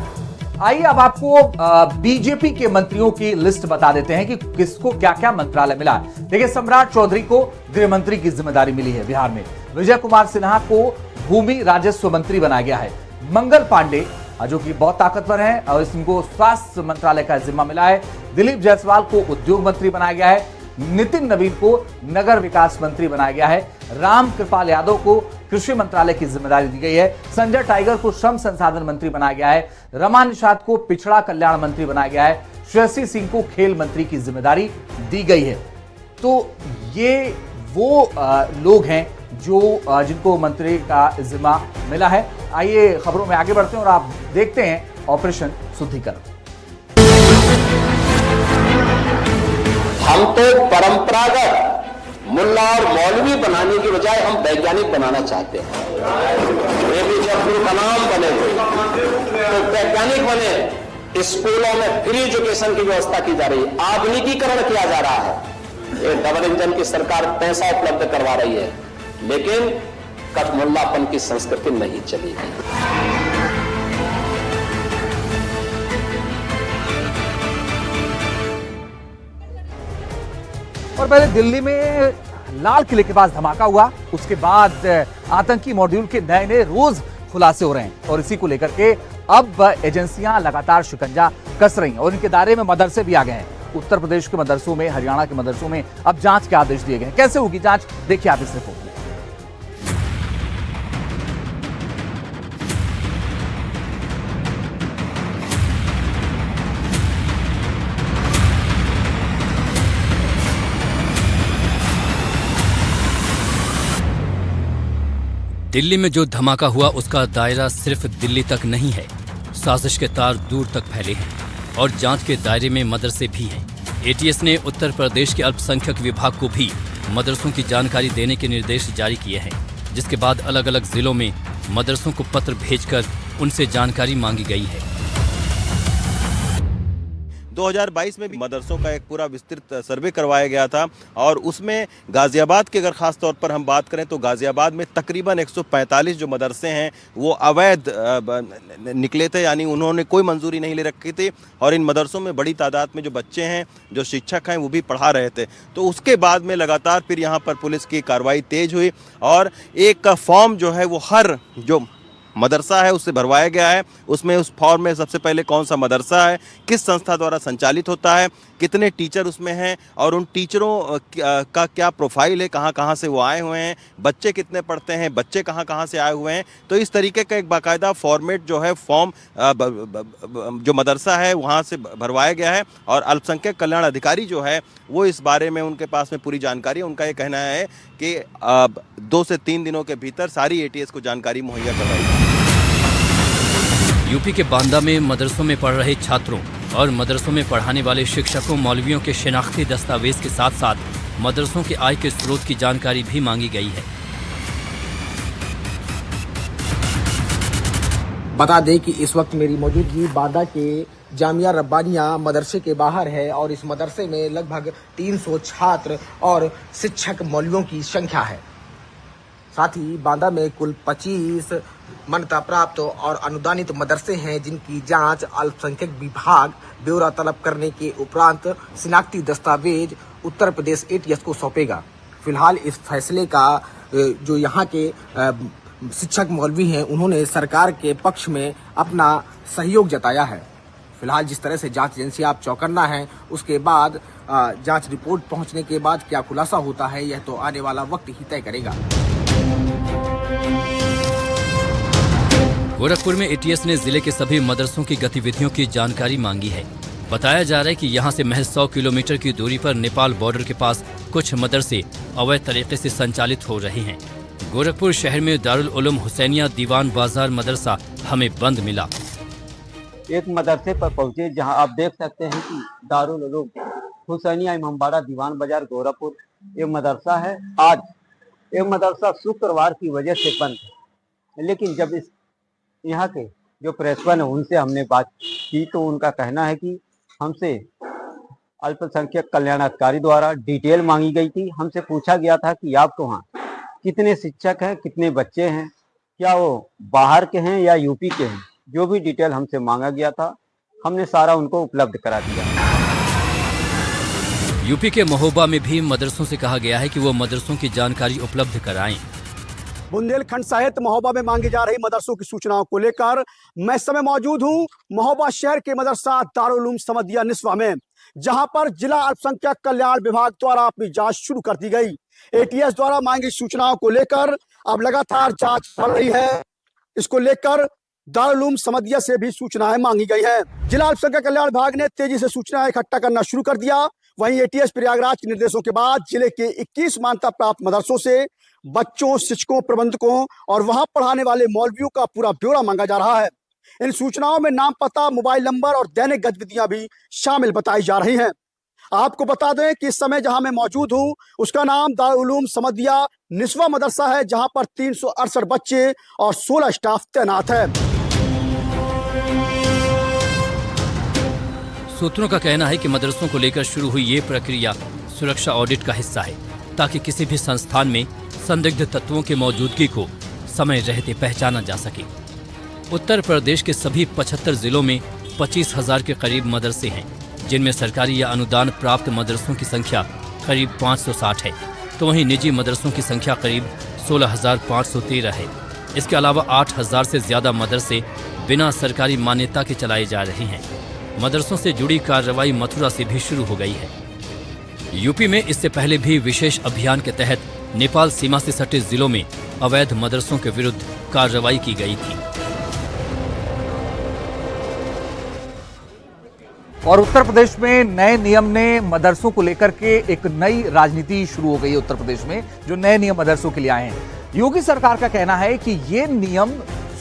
आइए अब आपको बीजेपी के मंत्रियों की लिस्ट बता देते हैं कि किसको क्या क्या मंत्रालय मिला। देखिए, सम्राट चौधरी को गृह मंत्री की जिम्मेदारी मिली है बिहार में। विजय कुमार सिन्हा को भूमि राजस्व मंत्री बनाया गया है। मंगल पांडे जो कि बहुत ताकतवर हैं और इनको स्वास्थ्य मंत्रालय का जिम्मा मिला है। दिलीप जायसवाल को उद्योग मंत्री बनाया गया है। नितिन नवीन को नगर विकास मंत्री बनाया गया है। राम कृपाल यादव को कृषि मंत्रालय की जिम्मेदारी दी गई है। संजय टाइगर को श्रम संसाधन मंत्री बनाया गया है। रमा निषाद को पिछड़ा कल्याण मंत्री बनाया गया है। श्रेयसी सिंह को खेल मंत्री की जिम्मेदारी दी गई है। तो ये वो लोग हैं जो जिनको मंत्री का जिम्मा मिला है। आइए खबरों में आगे बढ़ते हैं और आप देखते हैं ऑपरेशन शुद्धिकरण। हम तो परंपरागत मुल्ला और मौलवी बनाने की बजाय हम वैज्ञानिक बनाना चाहते हैं। एपीजे अब्दुल कलाम बने तो वैज्ञानिक बने। स्कूलों में फ्री एजुकेशन की व्यवस्था की जा रही है, आधुनिकीकरण किया जा रहा है। ये डबल इंजन की सरकार पैसा उपलब्ध करवा रही है, लेकिन कठमुल्लापन की संस्कृति नहीं चलेगी। और पहले दिल्ली में लाल किले के पास धमाका हुआ, उसके बाद आतंकी मॉड्यूल के नए नए रोज खुलासे हो रहे हैं और इसी को लेकर के अब एजेंसियां लगातार शिकंजा कस रही हैं और इनके दायरे में मदरसे भी आ गए हैं। उत्तर प्रदेश के मदरसों में, हरियाणा के मदरसों में अब जांच के आदेश दिए गए हैं। कैसे होगी जांच, देखिए आप इस रिपोर्ट में। दिल्ली में जो धमाका हुआ उसका दायरा सिर्फ दिल्ली तक नहीं है। साजिश के तार दूर तक फैले हैं और जांच के दायरे में मदरसे भी हैं। एटीएस ने उत्तर प्रदेश के अल्पसंख्यक विभाग को भी मदरसों की जानकारी देने के निर्देश जारी किए हैं, जिसके बाद अलग अलग जिलों में मदरसों को पत्र भेजकर उनसे जानकारी मांगी गई है। 2022 में भी मदरसों का एक पूरा विस्तृत सर्वे करवाया गया था और उसमें गाजियाबाद की अगर ख़ास तौर पर हम बात करें तो गाजियाबाद में तकरीबन 145 जो मदरसे हैं वो अवैध निकले थे, यानी उन्होंने कोई मंजूरी नहीं ले रखी थी और इन मदरसों में बड़ी तादाद में जो बच्चे हैं, जो शिक्षक हैं, वो भी पढ़ा रहे थे। तो उसके बाद में लगातार फिर यहाँ पर पुलिस की कार्रवाई तेज हुई और एक फॉर्म जो है वो हर जो मदरसा है उससे भरवाया गया है। उसमें उस फॉर्म में सबसे पहले कौन सा मदरसा है, किस संस्था द्वारा संचालित होता है, कितने टीचर उसमें हैं और उन टीचरों का क्या प्रोफाइल है, कहाँ कहाँ से वो आए हुए हैं, बच्चे कितने पढ़ते हैं, बच्चे कहाँ कहाँ से आए हुए हैं। तो इस तरीके का एक बाकायदा फॉर्मेट जो है फॉर्म जो मदरसा है वहाँ से भरवाया गया है और अल्पसंख्यक कल्याण अधिकारी जो है वो इस बारे में उनके पास में पूरी जानकारी है। उनका ये कहना है कि 2 से 3 दिनों के भीतर सारी ATS को जानकारी मुहैया करवाई। यूपी के बांदा में मदरसों में पढ़ रहे छात्रों और मदरसों में पढ़ाने वाले शिक्षकों मौलवियों के शिनाख्ती दस्तावेज के साथ साथ मदरसों के आय के स्रोत की जानकारी भी मांगी गई है। बता दें कि इस वक्त मेरी मौजूदगी बांदा के जामिया रब्बानिया मदरसे के बाहर है और इस मदरसे में लगभग 300 छात्र और शिक्षक मौलवियों की संख्या है। साथ ही बांदा में कुल 25 मान्यता प्राप्त और अनुदानित मदरसे हैं जिनकी जांच अल्पसंख्यक विभाग ब्यौरा तलब करने के उपरांत शिनाख्ती दस्तावेज उत्तर प्रदेश ATS को सौंपेगा। फिलहाल इस फैसले का जो यहाँ के शिक्षक मौलवी हैं उन्होंने सरकार के पक्ष में अपना सहयोग जताया है। फिलहाल जिस तरह से जांच एजेंसी आप चौकन्ना है, उसके बाद जांच रिपोर्ट पहुंचने के बाद क्या खुलासा होता है यह तो आने वाला वक्त ही तय करेगा। गोरखपुर में ATS ने जिले के सभी मदरसों की गतिविधियों की जानकारी मांगी है। बताया जा रहा है कि यहां से महज 100 किलोमीटर की दूरी पर नेपाल बॉर्डर के पास कुछ मदरसे अवैध तरीके से संचालित हो रहे हैं। गोरखपुर शहर में दारुल उलूम हुसैनिया दीवान बाजार मदरसा हमें बंद मिला। एक मदरसे पर पहुंचे जहां आप देख सकते हैं कि दारुल उलूम हुसैनिया इमामबाड़ा दीवान बाजार गोरखपुर ये मदरसा है। आज ये मदरसा शुक्रवार की वजह से बंद है, लेकिन जब इस यहाँ के जो प्रेसवन है उनसे हमने बात की तो उनका कहना है कि हमसे अल्पसंख्यक कल्याण अधिकारी द्वारा डिटेल मांगी गई थी। हमसे पूछा गया था कि आपके वहाँ कितने शिक्षक हैं, कितने बच्चे हैं, क्या वो बाहर के हैं या यूपी के हैं। जो भी डिटेल हमसे मांगा गया था हमने सारा उनको उपलब्ध करा दिया। यूपी के महोबा में भी मदरसों से कहा गया है कि वो मदरसों की जानकारी उपलब्ध कराएं। बुंदेलखंड सहित महोबा में मांगी जा रही मदरसों की सूचनाओं को लेकर मैं इस समय मौजूद हूं महोबा शहर के मदरसा दारुल उलूम समदिया निस्वा में, जहां पर जिला अल्पसंख्यक कल्याण विभाग द्वारा अपनी जांच शुरू कर दी गई। ATS द्वारा मांगी सूचनाओं को लेकर अब लगातार जांच बढ़ रही है। इसको लेकर दारुल उलूम समदिया से भी सूचनाएं मांगी गई है। जिला अल्पसंख्यक कल्याण विभाग ने तेजी से सूचनाएं इकट्ठा करना शुरू कर दिया। वहीं ATS प्रयागराज के निर्देशों के बाद जिले के 21 मान्यता प्राप्त मदरसों से बच्चों, शिक्षकों, प्रबंधकों और वहां पढ़ाने वाले मौलवियों का पूरा ब्यौरा मांगा जा रहा है। इन सूचनाओं में नाम, पता, मोबाइल नंबर और दैनिक गतिविधियां भी शामिल बताई जा रही हैं। आपको बता दें कि इस समय जहां मैं मौजूद हूं उसका नाम दारुल उलूम समदिया निस्वा मदरसा है, जहां पर 368 बच्चे और 16 स्टाफ तैनात है। सूत्रों का कहना है कि मदरसों को लेकर शुरू हुई ये प्रक्रिया सुरक्षा ऑडिट का हिस्सा है, ताकि किसी भी संस्थान में संदिग्ध तत्वों की मौजूदगी को समय रहते पहचाना जा सके। उत्तर प्रदेश के सभी 75 जिलों में 25,000 के करीब मदरसे हैं, जिनमें सरकारी या अनुदान प्राप्त मदरसों की संख्या करीब 560 है, तो वहीं निजी मदरसों की संख्या करीब 16,513 है। इसके अलावा 8,000 से ज्यादा मदरसे बिना सरकारी मान्यता के चलाए जा रहे हैं। मदरसों से जुड़ी कार्रवाई मथुरा से भी शुरू हो गई है। यूपी में इससे पहले भी विशेष अभियान के तहत नेपाल सीमा से सटे जिलों में अवैध मदरसों के विरुद्ध कार्रवाई की गई थी। और उत्तर प्रदेश में नए नियम ने मदरसों को लेकर के एक नई राजनीति शुरू हो गई है। उत्तर प्रदेश में जो नए नियम मदरसों के लिए आए हैं, योगी सरकार का कहना है कि ये नियम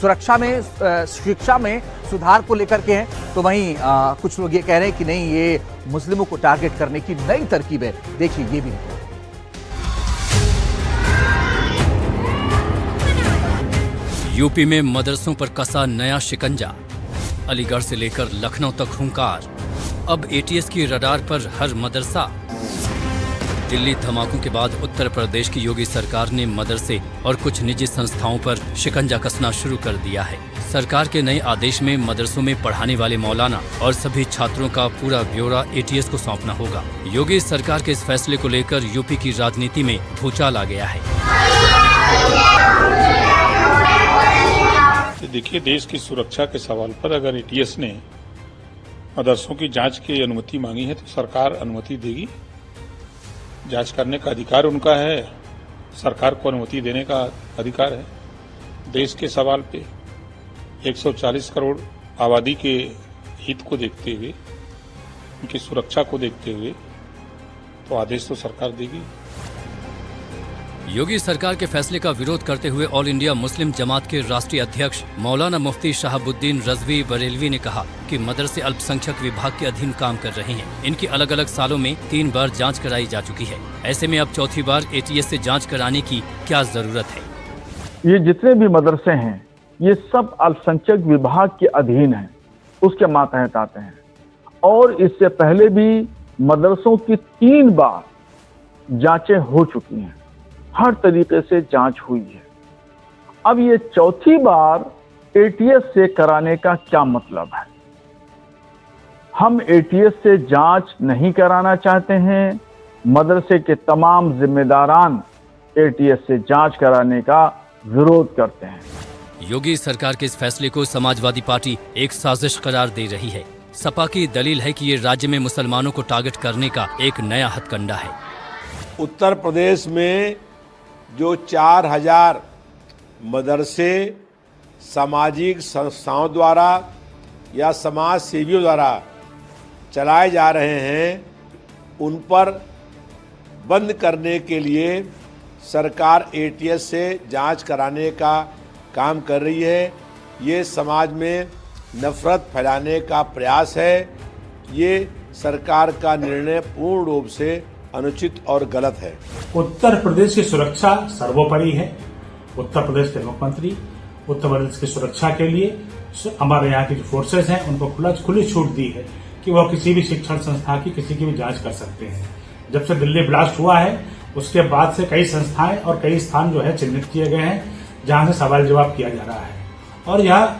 सुरक्षा में, शिक्षा में सुधार को लेकर के हैं। तो वहीं कुछ लोग ये कह रहे हैं कि नहीं, ये मुस्लिमों को टारगेट करने की नई तरकीब है। देखिए ये भी। यूपी में मदरसों पर कसा नया शिकंजा। अलीगढ़ से लेकर लखनऊ तक हुंकार। अब एटीएस की रडार पर हर मदरसा। दिल्ली धमाकों के बाद उत्तर प्रदेश की योगी सरकार ने मदरसे और कुछ निजी संस्थाओं पर शिकंजा कसना शुरू कर दिया है। सरकार के नए आदेश में मदरसों में पढ़ाने वाले मौलाना और सभी छात्रों का पूरा ब्यौरा एटीएस को सौंपना होगा। योगी सरकार के इस फैसले को लेकर यूपी की राजनीति में भूचाल आ गया है। देखिए, देश की सुरक्षा के सवाल पर अगर एटीएस ने मदरसों की जांच की अनुमति मांगी है तो सरकार अनुमति देगी। जांच करने का अधिकार उनका है, सरकार को अनुमति देने का अधिकार है। देश के सवाल पे 140 करोड़ आबादी के हित को देखते हुए, उनकी सुरक्षा को देखते हुए तो आदेश तो सरकार देगी। योगी सरकार के फैसले का विरोध करते हुए ऑल इंडिया मुस्लिम जमात के राष्ट्रीय अध्यक्ष मौलाना मुफ्ती शहाबुद्दीन रजवी बरेलवी ने कहा कि मदरसे अल्पसंख्यक विभाग के अधीन काम कर रहे हैं। इनकी अलग अलग सालों में 3 बार जांच कराई जा चुकी है। ऐसे में अब चौथी बार एटीएस से जांच कराने की क्या जरूरत है? ये जितने भी मदरसे हैं ये सब अल्पसंख्यक विभाग के अधीन हैं, उसके मातहत आते हैं। और इससे पहले भी मदरसों की 3 बार जांचें हो चुकी हैं, हर तरीके से जांच हुई है। अब ये चौथी बार एटीएस से कराने का क्या मतलब है? हम एटीएस से जांच नहीं कराना चाहते हैं। मदरसे के तमाम जिम्मेदारान एटीएस से जांच कराने का विरोध करते हैं। योगी सरकार के इस फैसले को समाजवादी पार्टी एक साजिश करार दे रही है। सपा की दलील है कि ये राज्य में मुसलमानों को टारगेट करने का एक नया हथकंडा है। उत्तर प्रदेश में जो 4000 मदरसे सामाजिक संस्थाओं द्वारा या समाज सेवियों द्वारा चलाए जा रहे हैं, उन पर बंद करने के लिए सरकार एटीएस से जांच कराने का काम कर रही है। ये समाज में नफरत फैलाने का प्रयास है। ये सरकार का निर्णय पूर्ण रूप से अनुचित और गलत है। उत्तर प्रदेश की सुरक्षा सर्वोपरि है। उत्तर प्रदेश के मुख्यमंत्री उत्तर प्रदेश की सुरक्षा के लिए हमारे यहाँ की जो फोर्सेज हैं उनको खुली छूट दी है कि वह किसी भी शिक्षण संस्था की किसी की भी जांच कर सकते हैं। जब से दिल्ली ब्लास्ट हुआ है उसके बाद से कई संस्थाएं और कई स्थान जो है चिन्हित किए गए हैं जहां से सवाल जवाब किया जा रहा है। और यह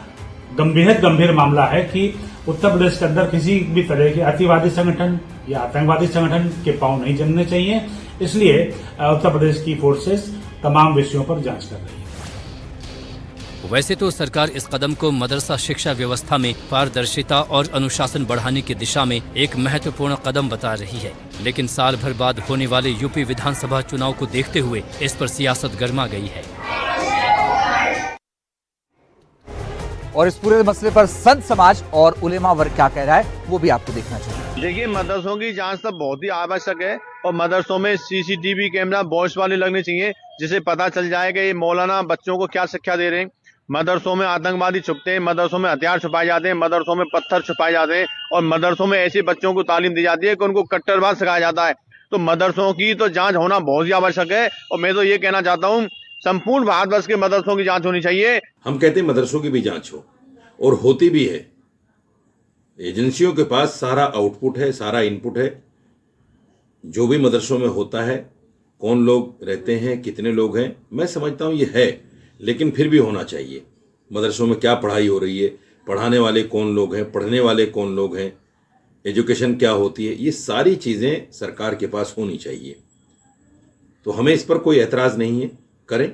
गंभीर मामला है कि उत्तर प्रदेश के अंदर किसी भी तरह के अतिवादी संगठन या आतंकवादी संगठन के पांव नहीं जमने चाहिए। इसलिए उत्तर प्रदेश की फोर्सेस तमाम विषयों पर जांच कर रही है। वैसे तो सरकार इस कदम को मदरसा शिक्षा व्यवस्था में पारदर्शिता और अनुशासन बढ़ाने की दिशा में एक महत्वपूर्ण कदम बता रही है, लेकिन साल भर बाद होने वाले यूपी विधानसभा चुनाव को देखते हुए इस पर सियासत गर्मा गई है। और इस पूरे मसले पर संत समाज और उलेमा वर्ग क्या कह रहा है वो भी आपको देखना चाहिए। देखिए, मदरसों की जांच तो बहुत ही आवश्यक है और मदरसों में सीसीटीवी कैमरा वॉइस वाले लगने चाहिए जिससे पता चल जाए कि ये मौलाना बच्चों को क्या शिक्षा दे रहे हैं। मदरसों में आतंकवादी छुपते हैं, मदरसों में हथियार छुपाए जाते हैं, मदरसों में पत्थर छुपाए जाते हैं और मदरसों में ऐसे बच्चों को तालीम दी जाती है कि उनको कट्टरवाद सिखाया जाता है। तो मदरसों की तो जांच होना बहुत ही आवश्यक है और मैं तो ये कहना चाहता हूँ संपूर्ण भारतवर्ष के मदरसों की जांच होनी चाहिए। हम कहते हैं मदरसों की भी जांच हो और होती भी है। एजेंसियों के पास सारा आउटपुट है, सारा इनपुट है। जो भी मदरसों में होता है, कौन लोग रहते हैं, कितने लोग हैं, मैं समझता हूं ये है, लेकिन फिर भी होना चाहिए। मदरसों में क्या पढ़ाई हो रही है, पढ़ाने वाले कौन लोग हैं, पढ़ने वाले कौन लोग हैं, एजुकेशन क्या होती है, ये सारी चीज़ें सरकार के पास होनी चाहिए। तो हमें इस पर कोई एतराज़ नहीं है, करें,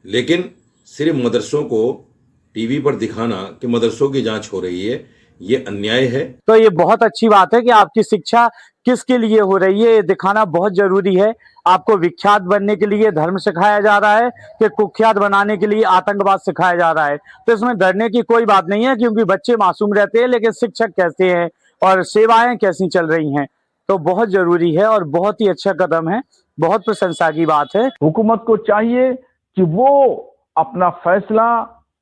लेकिन सिर्फ मदरसों को टीवी पर दिखाना कि मदरसों की जांच हो रही है, ये अन्याय है। तो ये बहुत अच्छी बात है कि आपकी शिक्षा किसके लिए हो रही है, ये दिखाना बहुत जरूरी है। आपको विख्यात बनने के लिए धर्म सिखाया जा रहा है कि कुख्यात बनाने के लिए आतंकवाद सिखाया जा रहा है। तो इसमें डरने की कोई बात नहीं है, क्योंकि बच्चे मासूम रहते हैं, लेकिन शिक्षक कैसे हैं और सेवाएं कैसी चल रही हैं, तो बहुत जरूरी है और बहुत ही अच्छा कदम है, बहुत प्रशंसा की बात है। हुकूमत को चाहिए कि वो अपना फैसला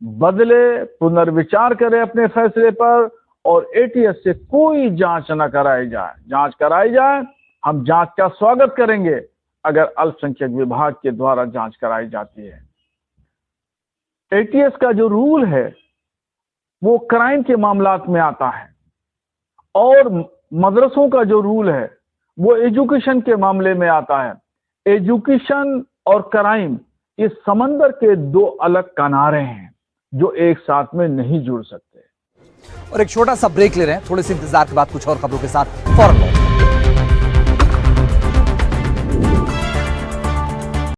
बदले, पुनर्विचार करे अपने फैसले पर और एटीएस से कोई जांच न कराई जाए। जांच कराई जाए, हम जांच का स्वागत करेंगे अगर अल्पसंख्यक विभाग के द्वारा जांच कराई जाती है। एटीएस का जो रूल है वो क्राइम के मामलात में आता है और मदरसों का जो रूल है वो एजुकेशन के मामले में आता है। एजुकेशन और क्राइम ये समंदर के दो अलग किनारे हैं जो एक साथ में नहीं जुड़ सकते। और एक छोटा सा ब्रेक ले रहे हैं, थोड़े से इंतजार के बाद कुछ और खबरों के साथ फौरन लौटेंगे।